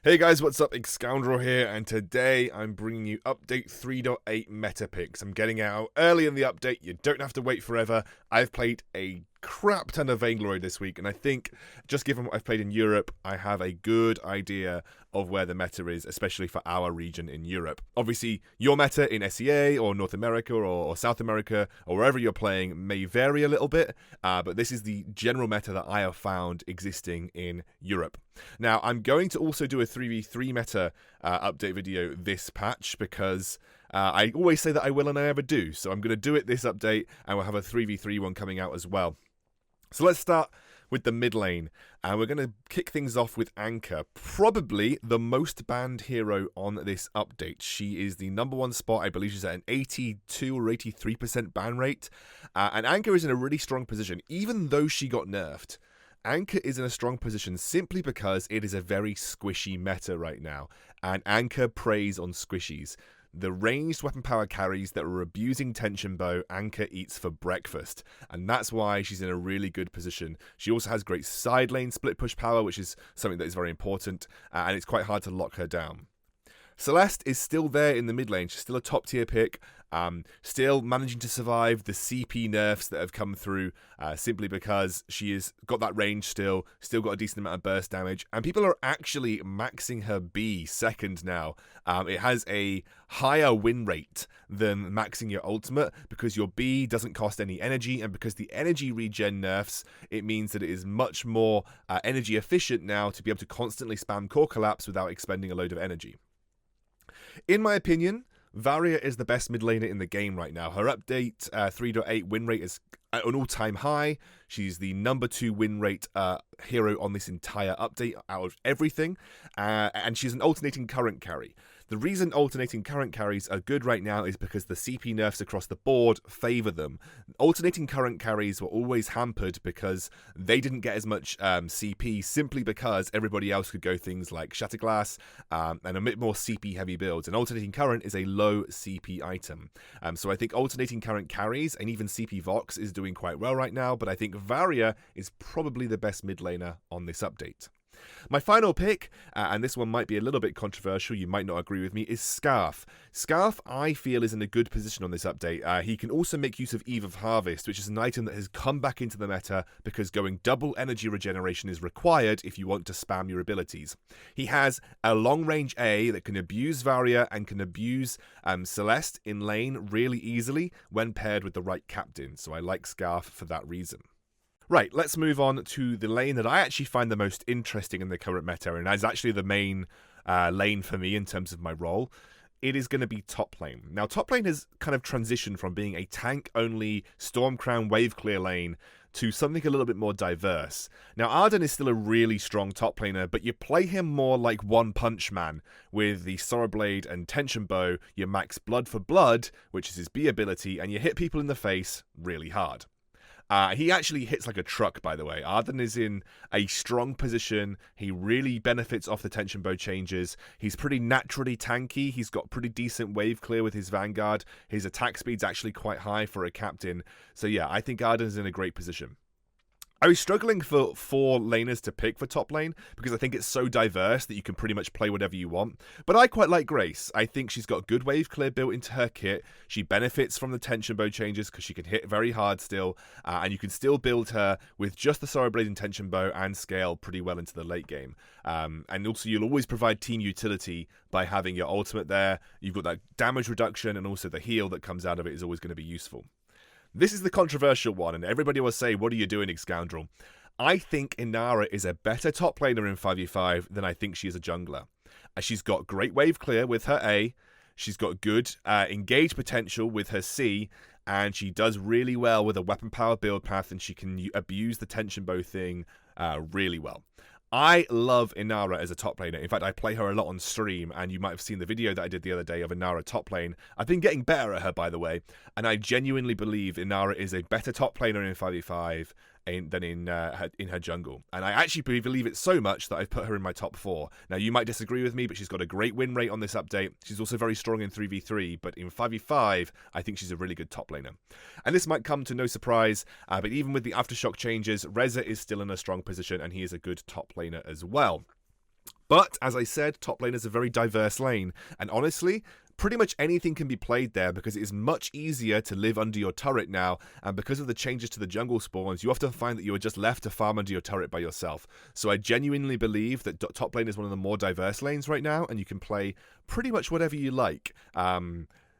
Hey guys, what's up? Excoundrel here, and today I'm bringing you update 3.8 meta picks. I'm getting out early in the update. You don't have to wait forever. I've played a crap ton of Vainglory this week, and I think, just given what I've played in Europe, I have a good idea of where the meta is, especially for our region in Europe. Obviously, your meta in SEA or North America or South America or wherever you're playing may vary a little bit, but this is the general meta that I have found existing in Europe. Now, I'm going to also do a 3v3 meta update video this patch because I always say that I will and I never do. So I'm going to do it this update, and we'll have a 3v3 one coming out as well. So let's start with the mid lane, and we're going to kick things off with Anchor, probably the most banned hero on this update. She is the #1 spot. I believe she's at an 82 or 83% ban rate, and Anchor is in a really strong position, even though she got nerfed. Anchor is in a strong position simply because it is a very squishy meta right now, and Anchor preys on squishies. The ranged weapon power carries that are abusing Tension Bow, Anchor eats for breakfast, and that's why she's in a really good position. She also has great side lane split push power, which is something that is very important, and it's quite hard to lock her down. Celeste is still there in the mid lane. She's still a top tier pick, still managing to survive the CP nerfs that have come through simply because she has got that range still got a decent amount of burst damage, and people are actually maxing her B second now. It has a higher win rate than maxing your ultimate because your B doesn't cost any energy, and because the energy regen nerfs, it means that it is much more energy efficient now to be able to constantly spam Core Collapse without expending a load of energy. In my opinion, Varia is the best mid laner in the game right now. Her update 3.8 win rate is at an all-time high. She's the #2 win rate hero on this entire update out of everything, and she's an alternating current carry. The reason alternating current carries are good right now is because the CP nerfs across the board favour them. Alternating current carries were always hampered because they didn't get as much CP simply because everybody else could go things like Shatterglass and a bit more CP heavy builds, and alternating current is a low CP item. So I think alternating current carries and even CP Vox is doing quite well right now, but I think Varia is probably the best mid laner on this update. My final pick, and this one might be a little bit controversial, you might not agree with me, is Scarf. Scarf, I feel, is in a good position on this update. He can also make use of Eve of Harvest, which is an item that has come back into the meta because going double energy regeneration is required if you want to spam your abilities. He has a long range A that can abuse Varia and can abuse Celeste in lane really easily when paired with the right captain, so I like Scarf for that reason. Right, let's move on to the lane that I actually find the most interesting in the current meta, and is actually the main lane for me in terms of my role. It is going to be top lane. Now, top lane has kind of transitioned from being a tank-only Stormcrown wave clear lane to something a little bit more diverse. Now, Arden is still a really strong top laner, but you play him more like One Punch Man. With the Sorrow Blade and Tension Bow, you max Blood for Blood, which is his B ability, and you hit people in the face really hard. He actually hits like a truck, by the way. Arden is in a strong position. He really benefits off the Tension Bow changes. He's pretty naturally tanky. He's got pretty decent wave clear with his Vanguard. His attack speed's actually quite high for a captain. So yeah, I think Arden's in a great position. I was struggling for 4 laners to pick for top lane because I think it's so diverse that you can pretty much play whatever you want. But I quite like Grace. I think she's got good wave clear built into her kit. She benefits from the Tension Bow changes because she can hit very hard still. And you can still build her with just the Sorrow Blade and Tension Bow and scale pretty well into the late game. And also you'll always provide team utility by having your ultimate there. You've got that damage reduction, and also the heal that comes out of it is always going to be useful. This is the controversial one, and everybody will say, what are you doing, Excoundrel? I think Inara is a better top laner in 5v5 than I think she is a jungler. She's got great wave clear with her A, she's got good engage potential with her C, and she does really well with a weapon power build path, and she can abuse the Tension Bow thing really well. I love Inara as a top laner. In fact, I play her a lot on stream, and you might have seen the video that I did the other day of Inara top lane. I've been getting better at her, by the way, and I genuinely believe Inara is a better top laner in 5v5 than in her jungle. And I actually believe it so much that I've put her in my top 4. Now, you might disagree with me, but she's got a great win rate on this update. She's also very strong in 3v3, but in 5v5, I think she's a really good top laner. And this might come to no surprise, but even with the Aftershock changes, Reza is still in a strong position, and he is a good top laner as well. But, as I said, top lane is a very diverse lane, and honestly, pretty much anything can be played there because it is much easier to live under your turret now, and because of the changes to the jungle spawns, you often find that you are just left to farm under your turret by yourself. So I genuinely believe that top lane is one of the more diverse lanes right now, and you can play pretty much whatever you like.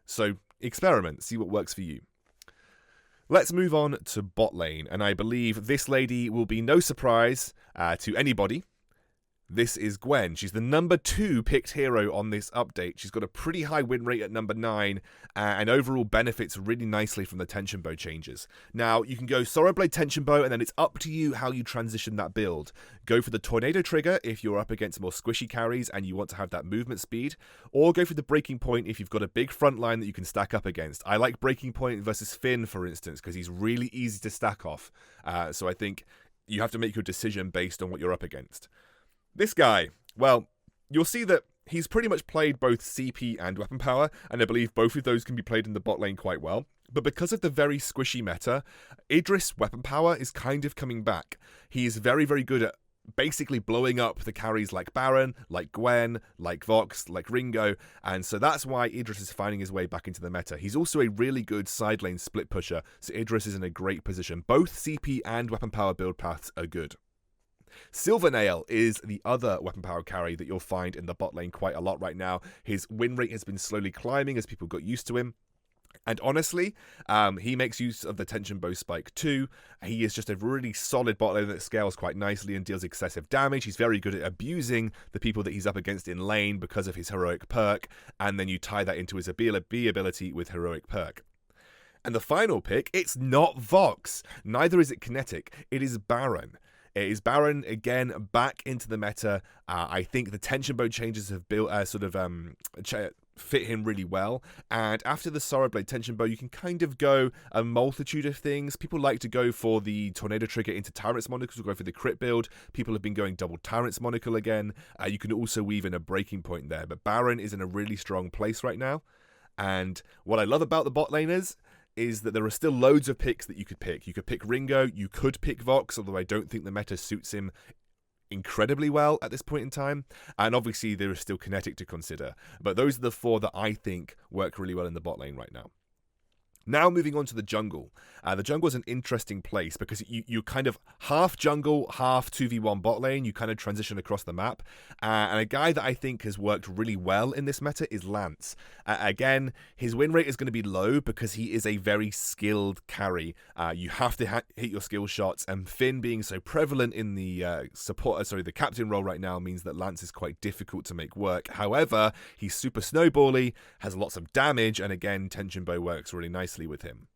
So experiment, see what works for you. Let's move on to bot lane, and I believe this lady will be no surprise to anybody. This is Gwen. She's the number 2 picked hero on this update. She's got a pretty high win rate at number 9 and overall benefits really nicely from the tension bow changes. Now, you can go Sorrow Blade tension bow and then it's up to you how you transition that build. Go for the tornado trigger if you're up against more squishy carries and you want to have that movement speed, or go for the breaking point if you've got a big front line that you can stack up against. I like breaking point versus Finn, for instance, because he's really easy to stack off. So I think you have to make your decision based on what you're up against. This guy, well, you'll see that he's pretty much played both CP and weapon power, and I believe both of those can be played in the bot lane quite well. But because of the very squishy meta, Idris weapon power is kind of coming back. He is very, very good at basically blowing up the carries like Baron, like Gwen, like Vox, like Ringo, and so that's why Idris is finding his way back into the meta. He's also a really good side lane split pusher, so Idris is in a great position. Both CP and weapon power build paths are good. Silvernail is the other weapon power carry that you'll find in the bot lane quite a lot right now. His win rate has been slowly climbing as people got used to him. And honestly, he makes use of the tension bow spike too. He is just a really solid bot lane that scales quite nicely and deals excessive damage. He's very good at abusing the people that he's up against in lane because of his heroic perk. And then you tie that into his B ability with heroic perk. And the final pick, it's not Vox. Neither is it Kinetic. It is Baron. It is Baron, again, back into the meta. I think the tension bow changes have built fit him really well. And after the Sorrow Blade tension bow, you can kind of go a multitude of things. People like to go for the Tornado trigger into Tyrant's Monocle, or go for the crit build. People have been going double Tyrant's Monocle again. You can also weave in a breaking point there. But Baron is in a really strong place right now. And what I love about the bot laners is that there are still loads of picks that you could pick. You could pick Ringo, you could pick Vox, although I don't think the meta suits him incredibly well at this point in time. And obviously there is still Kinetic to consider. But those are the 4 that I think work really well in the bot lane right now. Now moving on to the jungle. The jungle is an interesting place because you kind of half jungle, half 2v1 bot lane. You kind of transition across the map. And a guy that I think has worked really well in this meta is Lance. Again, his win rate is going to be low because he is a very skilled carry. You have to hit your skill shots, and Finn being so prevalent in the the captain role right now means that Lance is quite difficult to make work. However, he's super snowbally, has lots of damage, and again, tension bow works really nicely with him.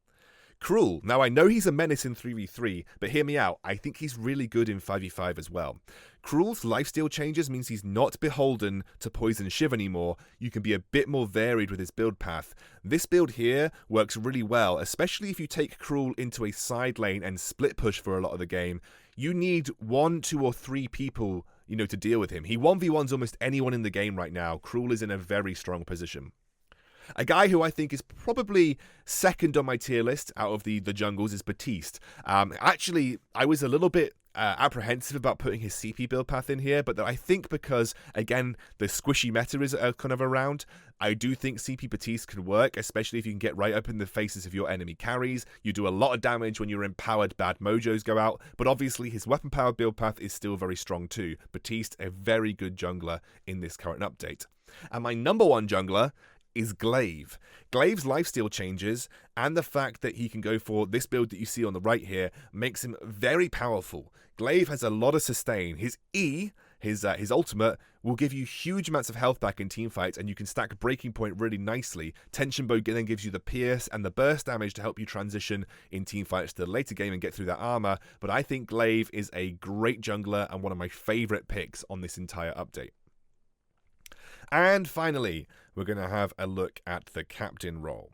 Cruel. Now, I know he's a menace in 3v3, but hear me out. I think he's really good in 5v5 as well. Cruel's lifesteal changes means he's not beholden to Poison Shiv anymore. You can be a bit more varied with his build path. This build here works really well, especially if you take Cruel into a side lane and split push for a lot of the game. You need 1, 2, or 3 people, to deal with him. He 1v1s almost anyone in the game right now. Cruel is in a very strong position. A guy who I think is probably second on my tier list out of the jungles is Batiste. Actually, I was a little bit apprehensive about putting his CP build path in here, but I think because, again, the squishy meta is kind of around, I do think CP Batiste can work, especially if you can get right up in the faces of your enemy carries. You do a lot of damage when your empowered bad mojos go out, but obviously his weapon power build path is still very strong too. Batiste, a very good jungler in this current update. And my number 1 jungler is Glaive. Glaive's lifesteal changes and the fact that he can go for this build that you see on the right here makes him very powerful. Glaive has a lot of sustain. His E, his ultimate, will give you huge amounts of health back in teamfights, and you can stack Breaking Point really nicely. Tension Bow then gives you the pierce and the burst damage to help you transition in teamfights to the later game and get through that armor. But I think Glaive is a great jungler and one of my favorite picks on this entire update. And finally, we're going to have a look at the captain role.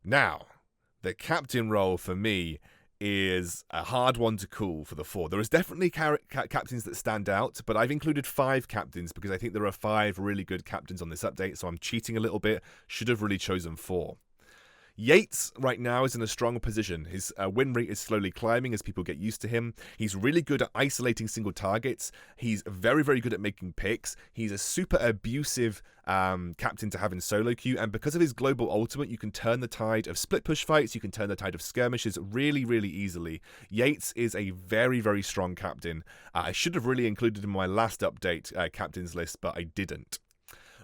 Now, the captain role for me is a hard one to call for the 4. There is definitely captains that stand out, but I've included 5 captains because I think there are 5 really good captains on this update, so I'm cheating a little bit. Should have really chosen 4. Yates right now is in a strong position. His win rate is slowly climbing as people get used to him. He's really good at isolating single targets. He's very, very good at making picks. He's a super abusive captain to have in solo queue, and because of his global ultimate, you can turn the tide of split push fights, you can turn the tide of skirmishes really, really easily. Yates is a very, very strong captain. I should have really included him in my last update captains list, but I didn't.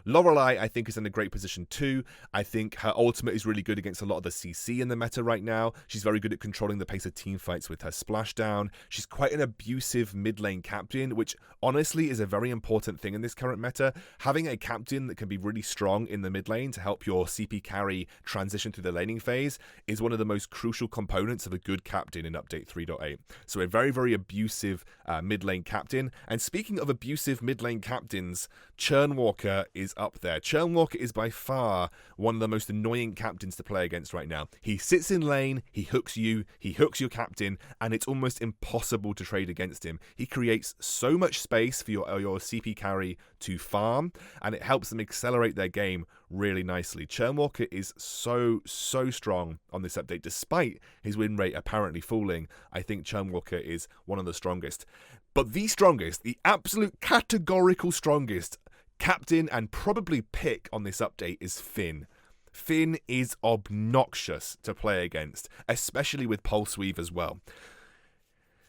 Lorelei, I think, is in a great position too. I think her ultimate is really good against a lot of the CC in the meta right now. She's very good at controlling the pace of team fights with her splashdown. She's quite an abusive mid lane captain, which honestly is a very important thing in this current meta. Having a captain that can be really strong in the mid lane to help your CP carry transition through the laning phase is one of the most crucial components of a good captain in update 3.8. So a very, very abusive mid lane captain. And speaking of abusive mid lane captains, Churnwalker is up there. Churnwalker is by far one of the most annoying captains to play against right now. He sits in lane, he hooks you, he hooks your captain, and it's almost impossible to trade against him. He creates so much space for your CP carry to farm, and it helps them accelerate their game really nicely. Churnwalker is so strong on this update. Despite his win rate apparently falling, I think Churnwalker is one of the strongest. But the strongest, the absolute categorical strongest captain and probably pick on this update is Finn. Finn is obnoxious to play against, especially with Pulse Weave as well.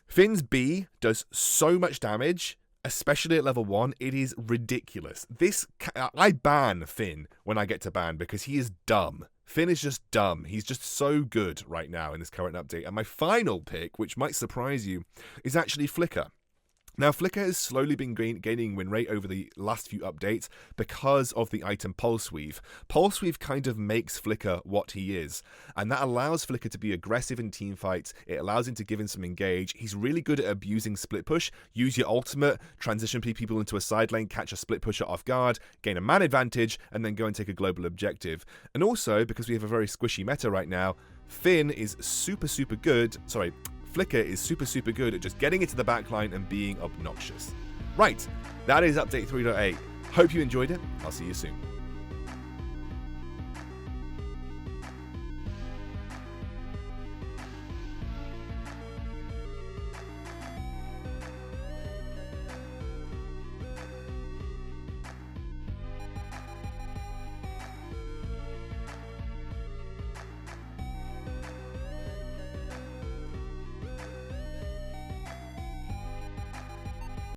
Finn's B does so much damage, especially at level 1, it is ridiculous. I ban Finn when I get to ban because he is dumb. Finn is just dumb. He's just so good right now in this current update. And my final pick, which might surprise you, is actually Flicker. Now, Flicker has slowly been gaining win rate over the last few updates because of the item Pulse Weave. Pulse Weave kind of makes Flicker what he is, and that allows Flicker to be aggressive in team fights. It allows him to give him some engage. He's really good at abusing split push. Use your ultimate, transition people into a side lane, catch a split pusher off guard, gain a man advantage, and then go and take a global objective. And also, because we have a very squishy meta right now, Finn is super good. Flicker is super good at just getting into the backline and being obnoxious. Right, that is update 3.8. Hope you enjoyed it. I'll see you soon.